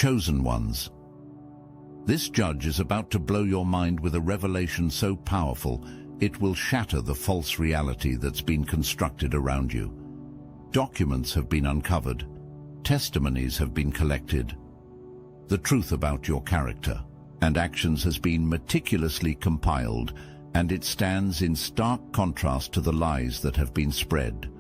chosen ones. This judge is about to blow your mind with a revelation so powerful it will shatter the false reality that's been constructed around you. Documents have been uncovered. Testimonies have been collected. The truth about your character and actions has been meticulously compiled, and it stands in stark contrast to the lies that have been spread.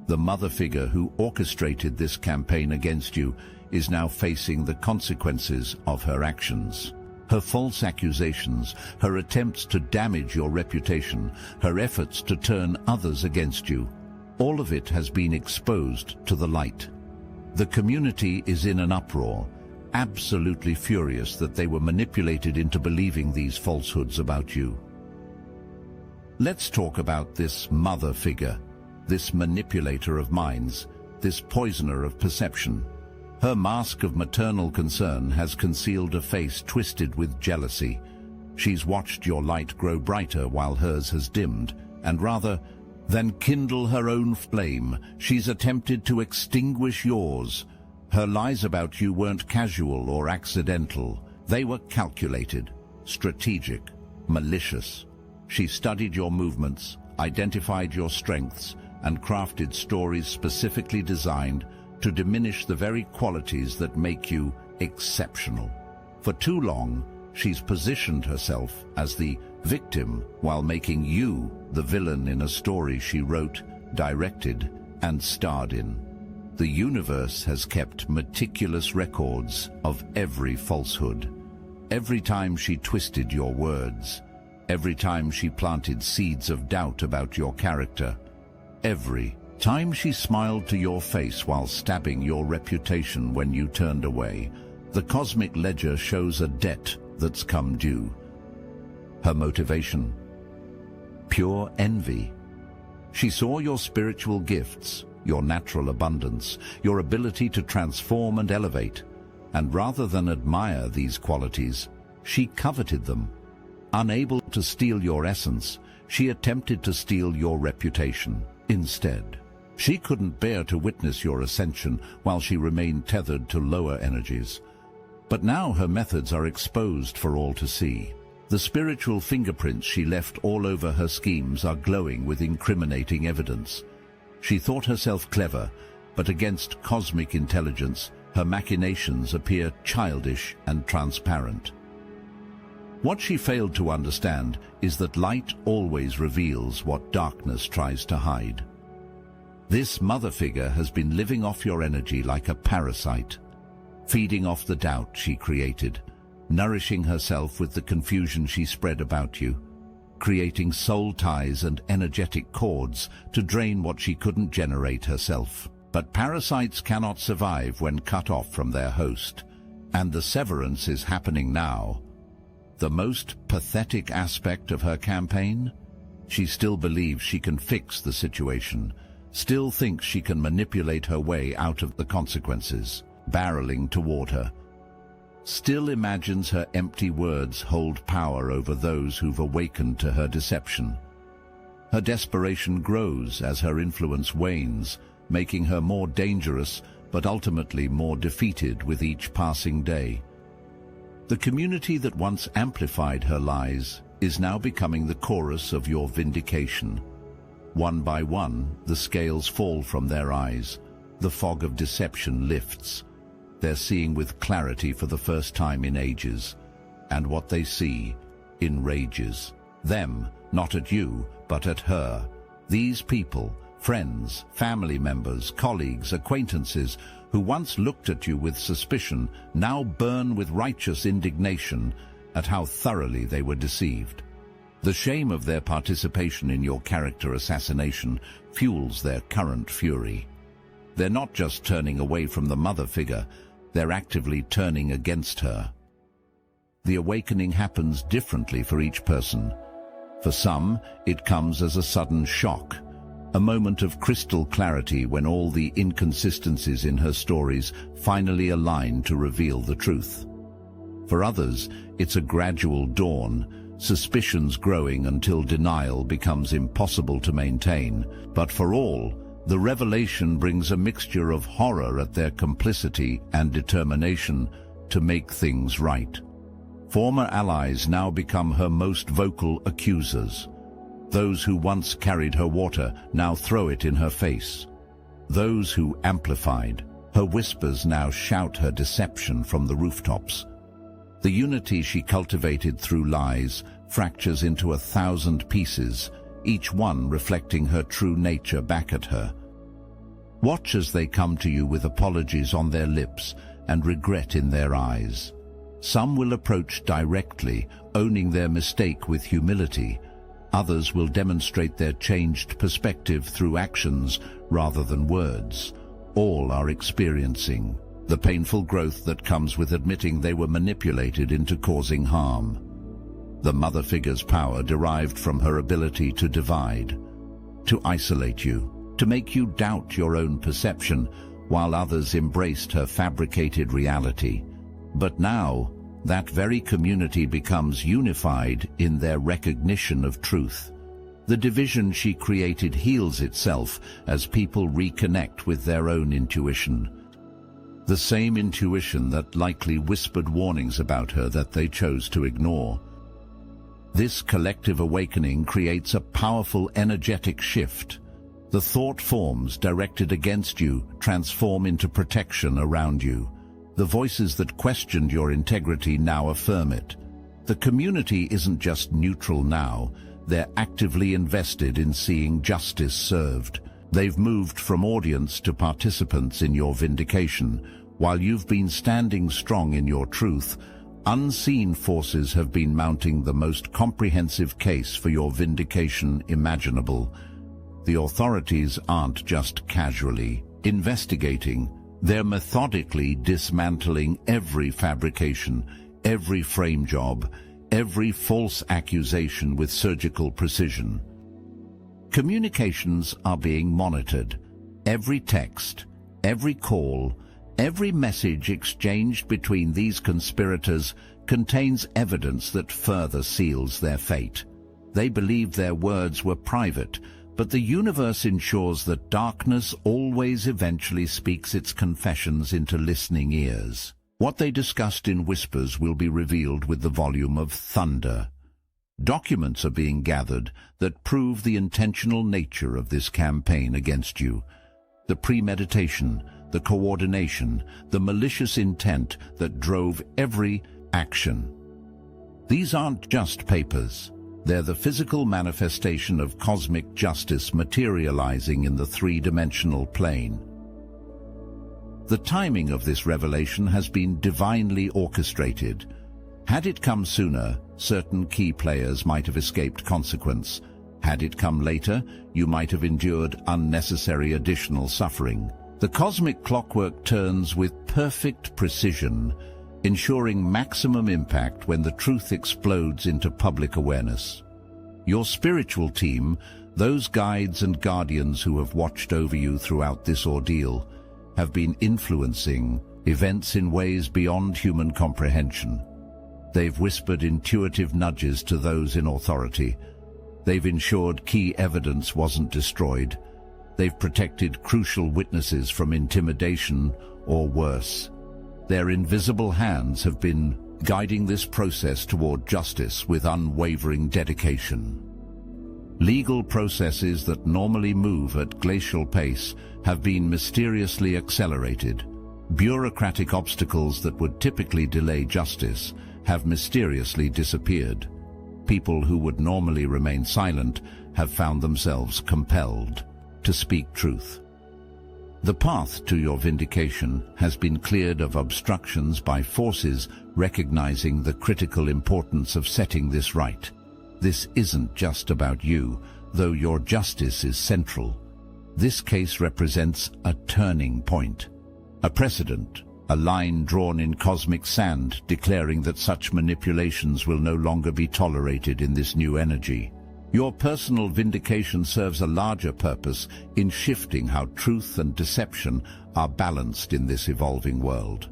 The mother figure who orchestrated this campaign against you is now facing the consequences of her actions. Her false accusations, her attempts to damage your reputation, her efforts to turn others against you, all of it has been exposed to the light. The community is in an uproar, absolutely furious that they were manipulated into believing these falsehoods about you. Let's talk about this mother figure, this manipulator of minds, this poisoner of perception. Her mask of maternal concern has concealed a face twisted with jealousy. She's watched your light grow brighter while hers has dimmed, and rather than kindle her own flame, she's attempted to extinguish yours. Her lies about you weren't casual or accidental. They were calculated, strategic, malicious. She studied your movements, identified your strengths, and crafted stories specifically designed to diminish the very qualities that make you exceptional. For too long, she's positioned herself as the victim while making you the villain in a story she wrote, directed, and starred in. The universe has kept meticulous records of every falsehood. Every time she twisted your words, every time she planted seeds of doubt about your character, every time she smiled to your face while stabbing your reputation when you turned away, the cosmic ledger shows a debt that's come due. Her motivation? Pure envy. She saw your spiritual gifts, your natural abundance, your ability to transform and elevate, and rather than admire these qualities, she coveted them. Unable to steal your essence, she attempted to steal your reputation instead. She couldn't bear to witness your ascension while she remained tethered to lower energies. But now her methods are exposed for all to see. The spiritual fingerprints she left all over her schemes are glowing with incriminating evidence. She thought herself clever, but against cosmic intelligence, her machinations appear childish and transparent. What she failed to understand is that light always reveals what darkness tries to hide. This mother figure has been living off your energy like a parasite, feeding off the doubt she created, nourishing herself with the confusion she spread about you, creating soul ties and energetic cords to drain what she couldn't generate herself. But parasites cannot survive when cut off from their host, and the severance is happening now. The most pathetic aspect of her campaign? She still believes she can fix the situation, still thinks she can manipulate her way out of the consequences, barreling toward her. Still imagines her empty words hold power over those who've awakened to her deception. Her desperation grows as her influence wanes, making her more dangerous but ultimately more defeated with each passing day. The community that once amplified her lies is now becoming the chorus of your vindication. One by one, the scales fall from their eyes. The fog of deception lifts. They're seeing with clarity for the first time in ages. And what they see enrages them, not at you, but at her. These people, friends, family members, colleagues, acquaintances, who once looked at you with suspicion, now burn with righteous indignation at how thoroughly they were deceived. The shame of their participation in your character assassination fuels their current fury. They're not just turning away from the mother figure, they're actively turning against her. The awakening happens differently for each person. For some, it comes as a sudden shock, a moment of crystal clarity when all the inconsistencies in her stories finally align to reveal the truth. For others, it's a gradual dawn, suspicions growing until denial becomes impossible to maintain. But for all, the revelation brings a mixture of horror at their complicity and determination to make things right. Former allies now become her most vocal accusers. Those who once carried her water now throw it in her face. Those who amplified her whispers now shout her deception from the rooftops. The unity she cultivated through lies fractures into 1,000 pieces, each one reflecting her true nature back at her. Watch as they come to you with apologies on their lips and regret in their eyes. Some will approach directly, owning their mistake with humility. Others will demonstrate their changed perspective through actions rather than words. All are experiencing the painful growth that comes with admitting they were manipulated into causing harm. The mother figure's power derived from her ability to divide, to isolate you, to make you doubt your own perception, while others embraced her fabricated reality. But now, that very community becomes unified in their recognition of truth. The division she created heals itself as people reconnect with their own intuition. The same intuition that likely whispered warnings about her that they chose to ignore. This collective awakening creates a powerful energetic shift. The thought forms directed against you transform into protection around you. The voices that questioned your integrity now affirm it. The community isn't just neutral now, they're actively invested in seeing justice served. They've moved from audience to participants in your vindication. While you've been standing strong in your truth, unseen forces have been mounting the most comprehensive case for your vindication imaginable. The authorities aren't just casually investigating, they're methodically dismantling every fabrication, every frame job, every false accusation with surgical precision. Communications are being monitored. Every text, every call, every message exchanged between these conspirators contains evidence that further seals their fate. They believed their words were private, but the universe ensures that darkness always eventually speaks its confessions into listening ears. What they discussed in whispers will be revealed with the volume of thunder. Documents are being gathered that prove the intentional nature of this campaign against you. The premeditation, the coordination, the malicious intent that drove every action. These aren't just papers. They're the physical manifestation of cosmic justice materializing in the three-dimensional plane. The timing of this revelation has been divinely orchestrated. Had it come sooner, certain key players might have escaped consequence. Had it come later, you might have endured unnecessary additional suffering. The cosmic clockwork turns with perfect precision, ensuring maximum impact when the truth explodes into public awareness. Your spiritual team, those guides and guardians who have watched over you throughout this ordeal, have been influencing events in ways beyond human comprehension. They've whispered intuitive nudges to those in authority. They've ensured key evidence wasn't destroyed. They've protected crucial witnesses from intimidation or worse. Their invisible hands have been guiding this process toward justice with unwavering dedication. Legal processes that normally move at glacial pace have been mysteriously accelerated. Bureaucratic obstacles that would typically delay justice have mysteriously disappeared. People who would normally remain silent have found themselves compelled to speak truth. The path to your vindication has been cleared of obstructions by forces recognizing the critical importance of setting this right. This isn't just about you, though your justice is central. This case represents a turning point, a precedent, a line drawn in cosmic sand declaring that such manipulations will no longer be tolerated in this new energy. Your personal vindication serves a larger purpose in shifting how truth and deception are balanced in this evolving world.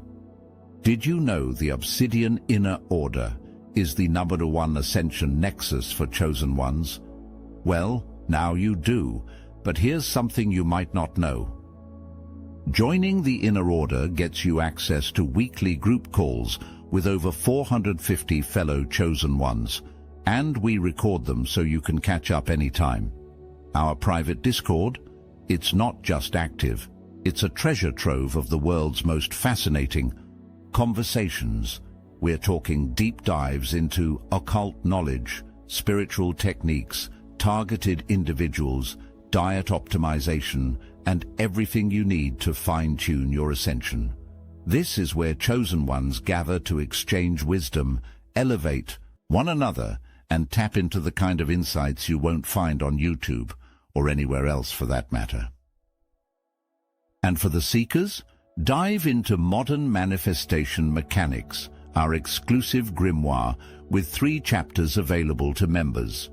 Did you know the Obsidian Inner Order is the #1 ascension nexus for chosen ones? Well, now you do, but here's something you might not know. Joining the Inner Order gets you access to weekly group calls with over 450 fellow chosen ones, and we record them so you can catch up anytime. Our private Discord? It's not just active, it's a treasure trove of the world's most fascinating conversations. We're talking deep dives into occult knowledge, spiritual techniques, targeted individuals, diet optimization, and everything you need to fine-tune your ascension. This is where chosen ones gather to exchange wisdom, elevate one another, and tap into the kind of insights you won't find on YouTube, or anywhere else for that matter. And for the seekers, dive into Modern Manifestation Mechanics, our exclusive grimoire with 3 chapters available to members.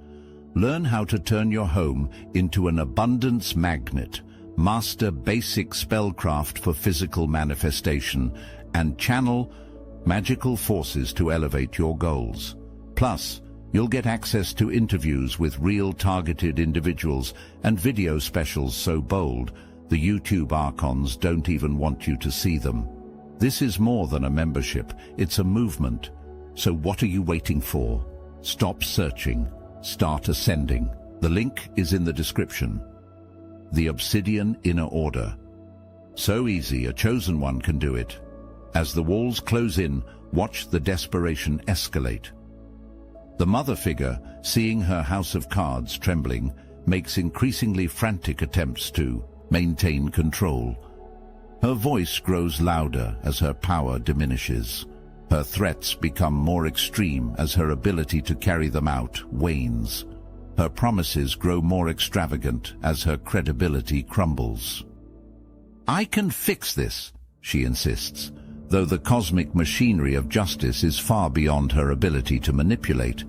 Learn how to turn your home into an abundance magnet, master basic spellcraft for physical manifestation, and channel magical forces to elevate your goals. Plus, you'll get access to interviews with real targeted individuals and video specials so bold, the YouTube archons don't even want you to see them. This is more than a membership, it's a movement. So what are you waiting for? Stop searching. Start ascending. The link is in the description. The Obsidian Inner Order. So easy, a chosen one can do it. As the walls close in, watch the desperation escalate. The mother figure, seeing her house of cards trembling, makes increasingly frantic attempts to maintain control. Her voice grows louder as her power diminishes. Her threats become more extreme as her ability to carry them out wanes. Her promises grow more extravagant as her credibility crumbles. "I can fix this," she insists, though the cosmic machinery of justice is far beyond her ability to manipulate.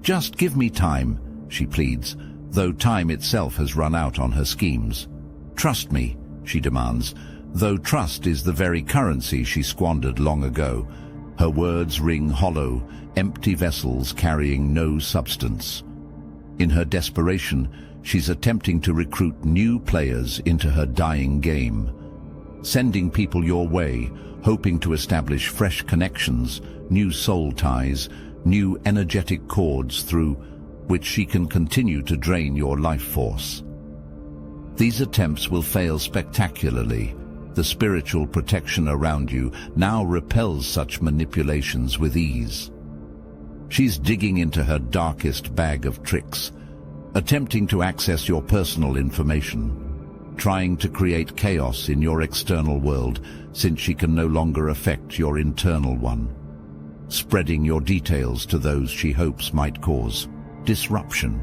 "Just give me time," she pleads, though time itself has run out on her schemes. "Trust me," she demands, though trust is the very currency she squandered long ago. Her words ring hollow, empty vessels carrying no substance. In her desperation, she's attempting to recruit new players into her dying game, sending people your way, hoping to establish fresh connections, new soul ties, new energetic cords through which she can continue to drain your life force. These attempts will fail spectacularly. The spiritual protection around you now repels such manipulations with ease. She's digging into her darkest bag of tricks, attempting to access your personal information, trying to create chaos in your external world since she can no longer affect your internal one, spreading your details to those she hopes might cause disruption.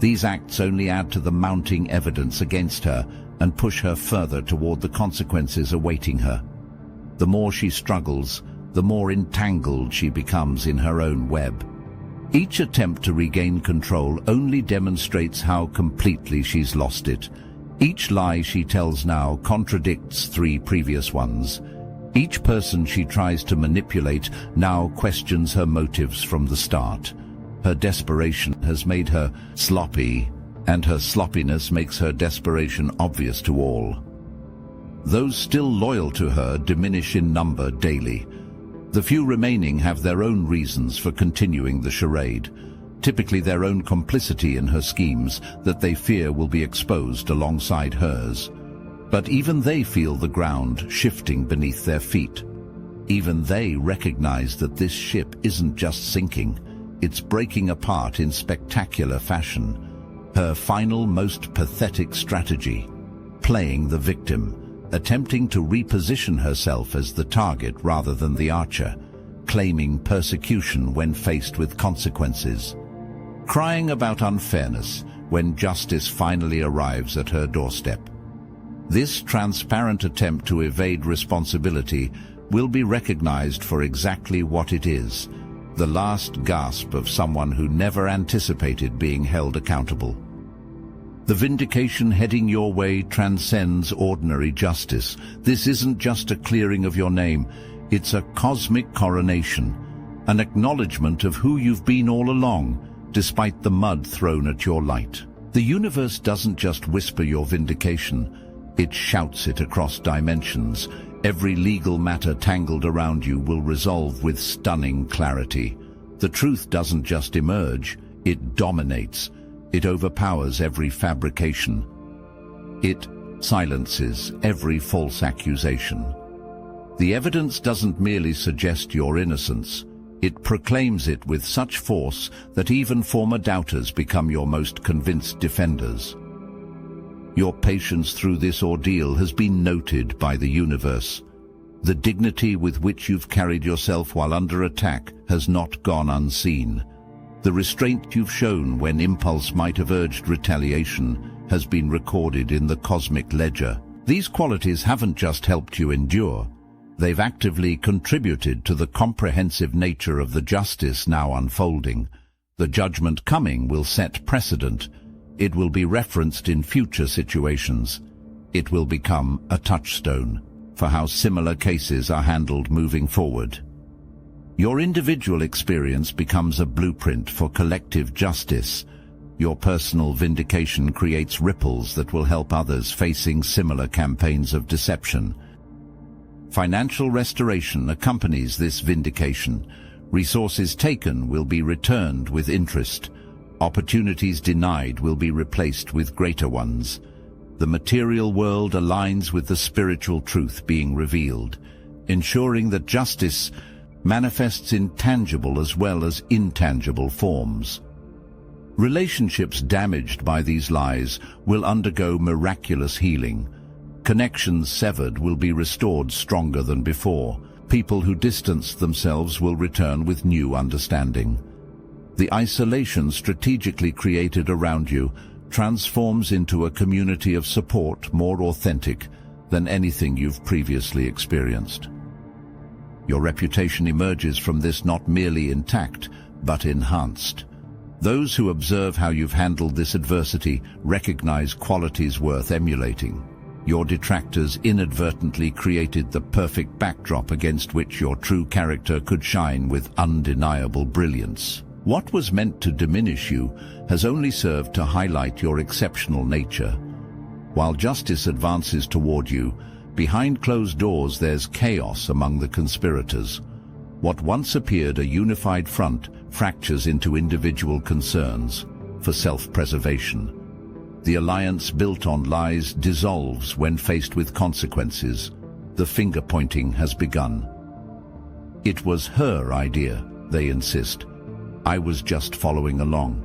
These acts only add to the mounting evidence against her and push her further toward the consequences awaiting her. The more she struggles, the more entangled she becomes in her own web. Each attempt to regain control only demonstrates how completely she's lost it. Each lie she tells now contradicts 3 previous ones. Each person she tries to manipulate now questions her motives from the start. Her desperation has made her sloppy, and her sloppiness makes her desperation obvious to all. Those still loyal to her diminish in number daily. The few remaining have their own reasons for continuing the charade, typically their own complicity in her schemes that they fear will be exposed alongside hers. But even they feel the ground shifting beneath their feet. Even they recognize that this ship isn't just sinking, it's breaking apart in spectacular fashion. Her final, most pathetic strategy, playing the victim, attempting to reposition herself as the target rather than the archer, claiming persecution when faced with consequences, crying about unfairness when justice finally arrives at her doorstep. This transparent attempt to evade responsibility will be recognized for exactly what it is, the last gasp of someone who never anticipated being held accountable. The vindication heading your way transcends ordinary justice. This isn't just a clearing of your name, it's a cosmic coronation, an acknowledgement of who you've been all along, despite the mud thrown at your light. The universe doesn't just whisper your vindication, It shouts it across dimensions. Every legal matter tangled around you will resolve with stunning clarity. The truth doesn't just emerge, it dominates. It overpowers every fabrication. It silences every false accusation. The evidence doesn't merely suggest your innocence. It proclaims it with such force that even former doubters become your most convinced defenders. Your patience through this ordeal has been noted by the universe. The dignity with which you've carried yourself while under attack has not gone unseen. The restraint you've shown when impulse might have urged retaliation has been recorded in the cosmic ledger. These qualities haven't just helped you endure. They've actively contributed to the comprehensive nature of the justice now unfolding. The judgment coming will set precedent. It will be referenced in future situations. It will become a touchstone for how similar cases are handled moving forward. Your individual experience becomes a blueprint for collective justice. Your personal vindication creates ripples that will help others facing similar campaigns of deception. Financial restoration accompanies this vindication. Resources taken will be returned with interest. Opportunities denied will be replaced with greater ones. The material world aligns with the spiritual truth being revealed, ensuring that justice manifests in tangible as well as intangible forms. Relationships damaged by these lies will undergo miraculous healing. Connections severed will be restored stronger than before. People who distanced themselves will return with new understanding. The isolation strategically created around you transforms into a community of support more authentic than anything you've previously experienced. Your reputation emerges from this not merely intact, but enhanced. Those who observe how you've handled this adversity recognize qualities worth emulating. Your detractors inadvertently created the perfect backdrop against which your true character could shine with undeniable brilliance. What was meant to diminish you has only served to highlight your exceptional nature. While justice advances toward you, behind closed doors there's chaos among the conspirators. What once appeared a unified front fractures into individual concerns for self-preservation. The alliance built on lies dissolves when faced with consequences. The finger-pointing has begun. It was her idea, they insist. I was just following along.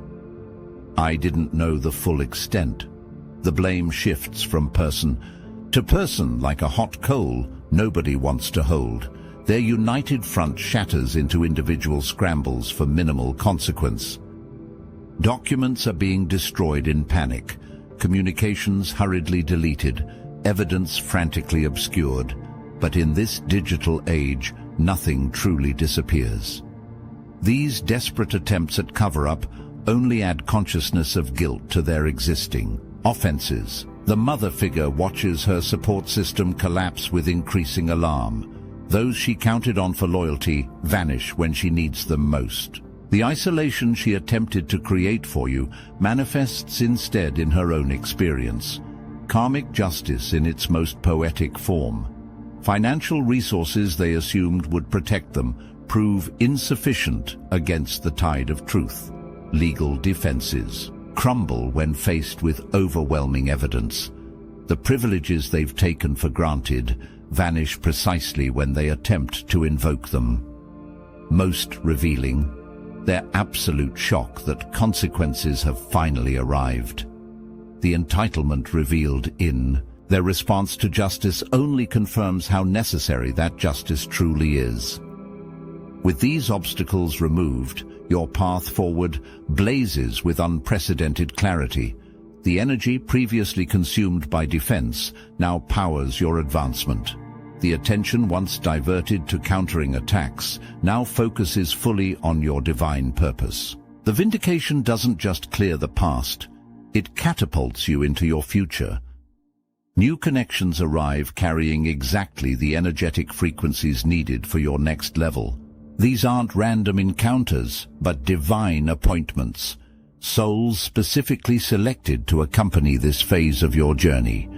I didn't know the full extent. The blame shifts from person to person like a hot coal nobody wants to hold. Their united front shatters into individual scrambles for minimal consequence. Documents are being destroyed in panic, communications hurriedly deleted, evidence frantically obscured. But in this digital age, nothing truly disappears. These desperate attempts at cover-up only add consciousness of guilt to their existing offenses. The mother figure watches her support system collapse with increasing alarm. Those she counted on for loyalty vanish when she needs them most. The isolation she attempted to create for you manifests instead in her own experience. Karmic justice in its most poetic form. Financial resources they assumed would protect them prove insufficient against the tide of truth. Legal defenses crumble when faced with overwhelming evidence. The privileges they've taken for granted vanish precisely when they attempt to invoke them. Most revealing, their absolute shock that consequences have finally arrived. The entitlement revealed in their response to justice only confirms how necessary that justice truly is. With these obstacles removed, your path forward blazes with unprecedented clarity. The energy previously consumed by defense now powers your advancement. The attention once diverted to countering attacks now focuses fully on your divine purpose. The vindication doesn't just clear the past, it catapults you into your future. New connections arrive carrying exactly the energetic frequencies needed for your next level. These aren't random encounters, but divine appointments, souls specifically selected to accompany this phase of your journey.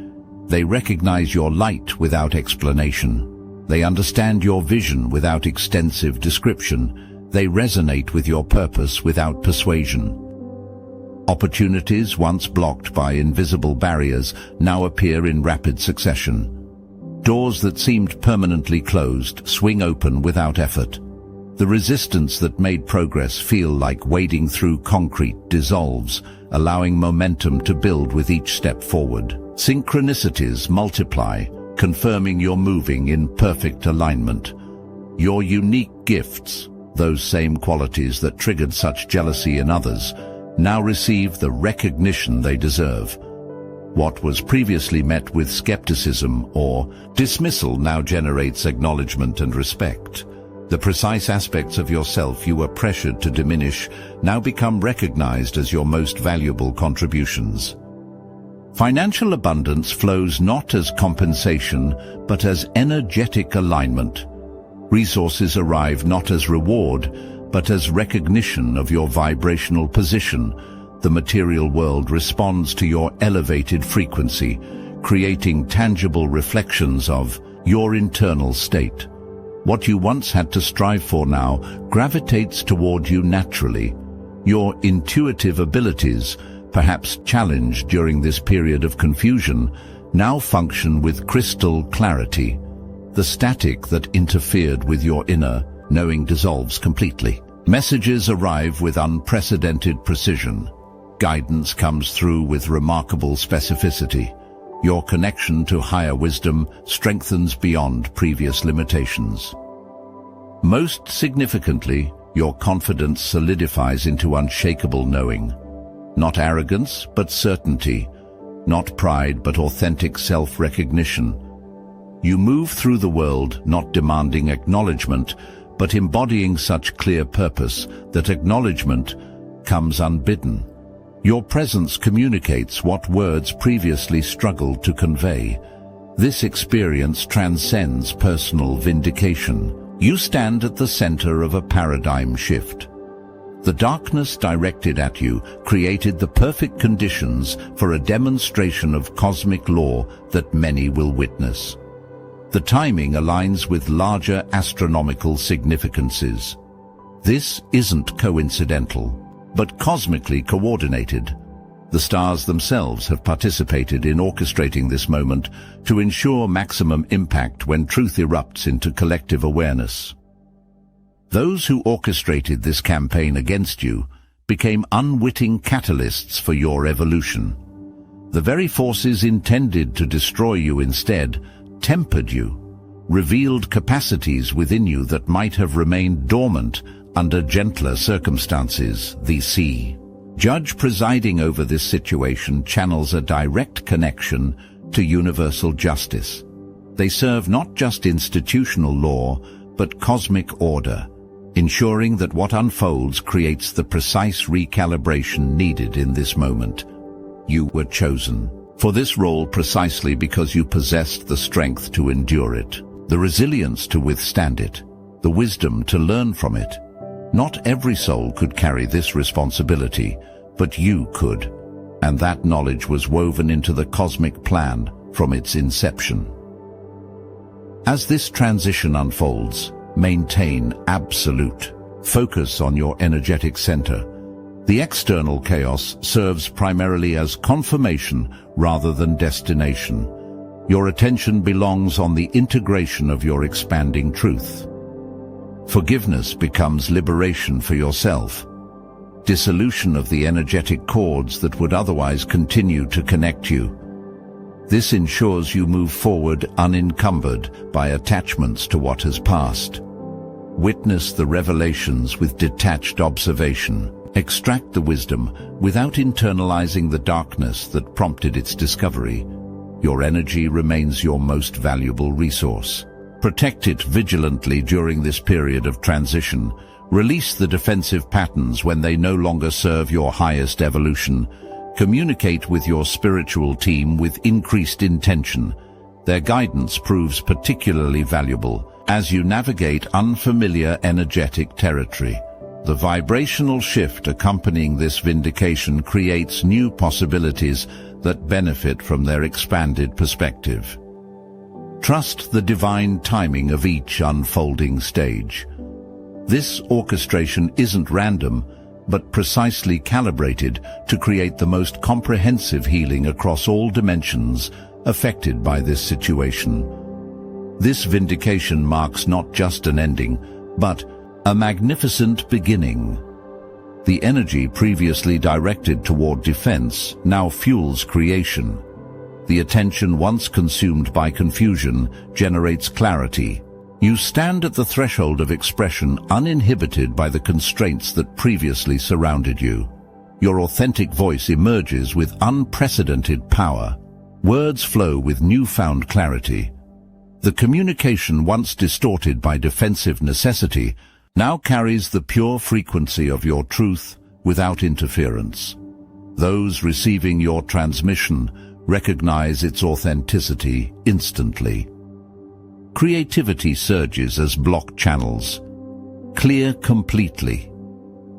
They recognize your light without explanation. They understand your vision without extensive description. They resonate with your purpose without persuasion. Opportunities once blocked by invisible barriers now appear in rapid succession. Doors that seemed permanently closed swing open without effort. The resistance that made progress feel like wading through concrete dissolves, allowing momentum to build with each step forward. Synchronicities multiply, confirming you're moving in perfect alignment. Your unique gifts, those same qualities that triggered such jealousy in others, now receive the recognition they deserve. What was previously met with skepticism or dismissal now generates acknowledgement and respect. The precise aspects of yourself you were pressured to diminish now become recognized as your most valuable contributions. Financial abundance flows not as compensation, but as energetic alignment. Resources arrive not as reward, but as recognition of your vibrational position. The material world responds to your elevated frequency, creating tangible reflections of your internal state. What you once had to strive for now gravitates toward you naturally. Your intuitive abilities, perhaps challenged during this period of confusion, now function with crystal clarity. The static that interfered with your inner knowing dissolves completely. Messages arrive with unprecedented precision. Guidance comes through with remarkable specificity. Your connection to higher wisdom strengthens beyond previous limitations. Most significantly, your confidence solidifies into unshakable knowing. Not arrogance, but certainty. Not pride, but authentic self-recognition. You move through the world not demanding acknowledgement, but embodying such clear purpose that acknowledgement comes unbidden. Your presence communicates what words previously struggled to convey. This experience transcends personal vindication. You stand at the center of a paradigm shift. The darkness directed at you created the perfect conditions for a demonstration of cosmic law that many will witness. The timing aligns with larger astronomical significances. This isn't coincidental, but cosmically coordinated. The stars themselves have participated in orchestrating this moment to ensure maximum impact when truth erupts into collective awareness. Those who orchestrated this campaign against you became unwitting catalysts for your evolution. The very forces intended to destroy you instead tempered you, revealed capacities within you that might have remained dormant under gentler circumstances. The sea. Judge presiding over this situation channels a direct connection to universal justice. They serve not just institutional law, but cosmic order, ensuring that what unfolds creates the precise recalibration needed in this moment. You were chosen for this role precisely because you possessed the strength to endure it, the resilience to withstand it, the wisdom to learn from it. Not every soul could carry this responsibility, but you could, and that knowledge was woven into the cosmic plan from its inception. As this transition unfolds, maintain absolute focus on your energetic center. The external chaos serves primarily as confirmation rather than destination. Your attention belongs on the integration of your expanding truth. Forgiveness becomes liberation for yourself. Dissolution of the energetic cords that would otherwise continue to connect you. This ensures you move forward unencumbered by attachments to what has passed. Witness the revelations with detached observation. Extract the wisdom without internalizing the darkness that prompted its discovery. Your energy remains your most valuable resource. Protect it vigilantly during this period of transition. Release the defensive patterns when they no longer serve your highest evolution. Communicate with your spiritual team with increased intention. Their guidance proves particularly valuable as you navigate unfamiliar energetic territory. The vibrational shift accompanying this vindication creates new possibilities that benefit from their expanded perspective. Trust the divine timing of each unfolding stage. This orchestration isn't random, but precisely calibrated to create the most comprehensive healing across all dimensions affected by this situation. This vindication marks not just an ending, but a magnificent beginning. The energy previously directed toward defense now fuels creation. The attention once consumed by confusion generates clarity. You stand at the threshold of expression, uninhibited by the constraints that previously surrounded you. Your authentic voice emerges with unprecedented power. Words flow with newfound clarity. The communication once distorted by defensive necessity now carries the pure frequency of your truth without interference. Those receiving your transmission recognize its authenticity instantly. Creativity surges as blocked channels. Clear completely.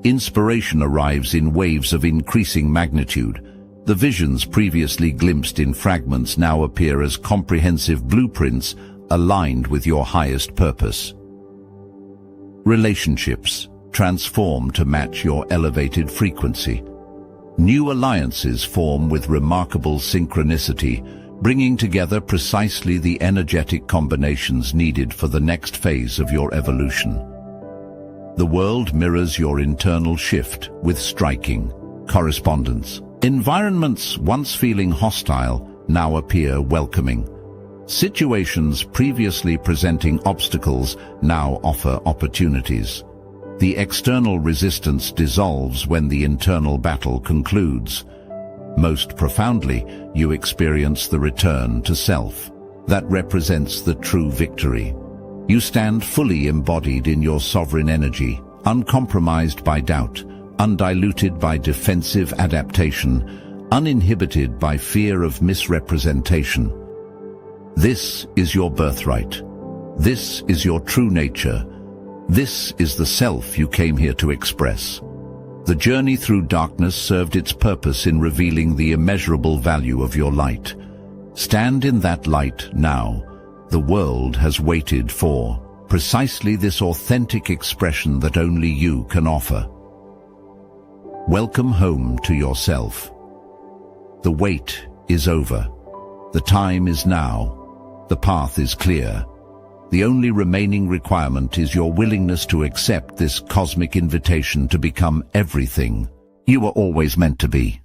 Inspiration arrives in waves of increasing magnitude. The visions previously glimpsed in fragments now appear as comprehensive blueprints aligned with your highest purpose. Relationships transform to match your elevated frequency. New alliances form with remarkable synchronicity, bringing together precisely the energetic combinations needed for the next phase of your evolution. The world mirrors your internal shift with striking correspondence. Environments once feeling hostile now appear welcoming. Situations previously presenting obstacles now offer opportunities. The external resistance dissolves when the internal battle concludes. Most profoundly, you experience the return to self. That represents the true victory. You stand fully embodied in your sovereign energy, uncompromised by doubt, undiluted by defensive adaptation, uninhibited by fear of misrepresentation. This is your birthright. This is your true nature. This is the self you came here to express. The journey through darkness served its purpose in revealing the immeasurable value of your light. Stand in that light now. The world has waited for precisely this authentic expression that only you can offer. Welcome home to yourself. The wait is over. The time is now. The path is clear. The only remaining requirement is your willingness to accept this cosmic invitation to become everything you were always meant to be.